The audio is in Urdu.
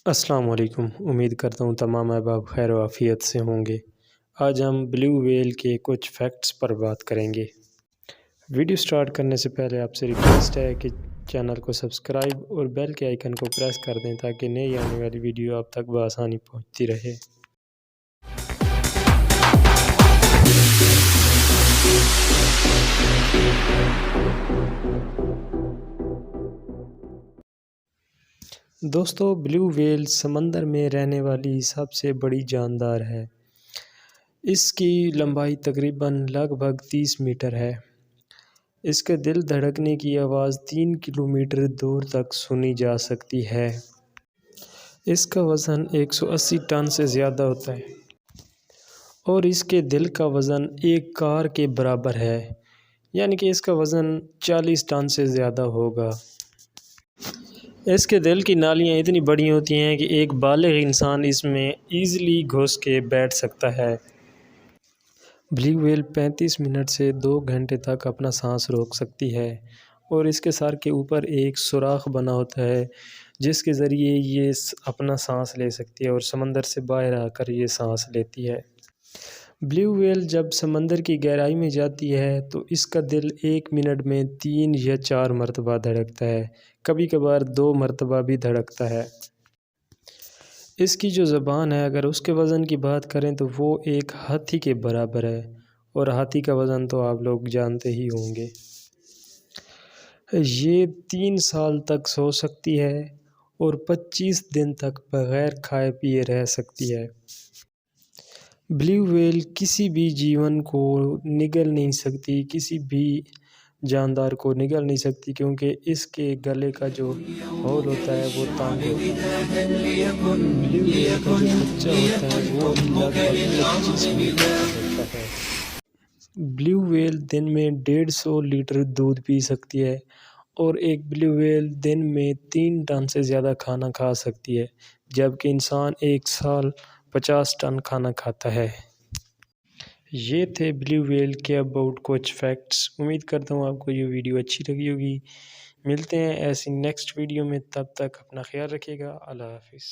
السلام علیکم۔ امید کرتا ہوں تمام احباب خیر و عافیت سے ہوں گے۔ آج ہم بلیو ویل کے کچھ فیکٹس پر بات کریں گے۔ ویڈیو سٹارٹ کرنے سے پہلے آپ سے ریکویسٹ ہے کہ چینل کو سبسکرائب اور بیل کے آئیکن کو پریس کر دیں تاکہ نئی آنے والی ویڈیو آپ تک بآسانی پہنچتی رہے۔ دوستو، بلیو ویل سمندر میں رہنے والی سب سے بڑی جاندار ہے۔ اس کی لمبائی تقریباً لگ بھگ 30 میٹر ہے۔ اس کے دل دھڑکنے کی آواز 3 کلومیٹر دور تک سنی جا سکتی ہے۔ اس کا وزن 180 ٹن سے زیادہ ہوتا ہے اور اس کے دل کا وزن ایک کار کے برابر ہے، یعنی کہ اس کا وزن 40 ٹن سے زیادہ ہوگا۔ اس کے دل کی نالیاں اتنی بڑی ہوتی ہیں کہ ایک بالغ انسان اس میں ایزیلی گھس کے بیٹھ سکتا ہے۔ بلیو ویل 35 منٹ سے 2 گھنٹے تک اپنا سانس روک سکتی ہے اور اس کے سر کے اوپر ایک سوراخ بنا ہوتا ہے جس کے ذریعے یہ اپنا سانس لے سکتی ہے اور سمندر سے باہر آ کر یہ سانس لیتی ہے۔ بلیو ویل جب سمندر کی گہرائی میں جاتی ہے تو اس کا دل 1 منٹ میں 3 یا 4 مرتبہ دھڑکتا ہے، کبھی کبھار 2 مرتبہ بھی دھڑکتا ہے۔ اس کی جو زبان ہے، اگر اس کے وزن کی بات کریں تو وہ ایک ہاتھی کے برابر ہے، اور ہاتھی کا وزن تو آپ لوگ جانتے ہی ہوں گے۔ یہ 3 سال تک سو سکتی ہے اور 25 دن تک بغیر کھائے پیے رہ سکتی ہے۔ بلیو ویل کسی بھی جیون کو نگل نہیں سکتی، کسی بھی جاندار کو نگل نہیں سکتی، کیونکہ اس کے گلے کا جو ہول ہوتا ہے وہ تانگ ہوتا ہے۔ بلیو ویل کا جو بچہ ہوتا ہے وہ لگ بھگ 25 منٹ کا ہوتا ہے۔ بلیو ویل دن میں 150 لیٹر دودھ پی سکتی ہے اور ایک بلیو ویل دن میں 3 ٹن سے زیادہ کھانا کھا سکتی ہے، جبکہ انسان ایک سال 50 ٹن کھانا کھاتا ہے۔ یہ تھے بلیو ویل کے اباؤٹ کچھ فیکٹس۔ امید کرتا ہوں آپ کو یہ ویڈیو اچھی لگی ہوگی۔ ملتے ہیں ایسی نیکسٹ ویڈیو میں، تب تک اپنا خیال رکھیے گا۔ اللہ حافظ۔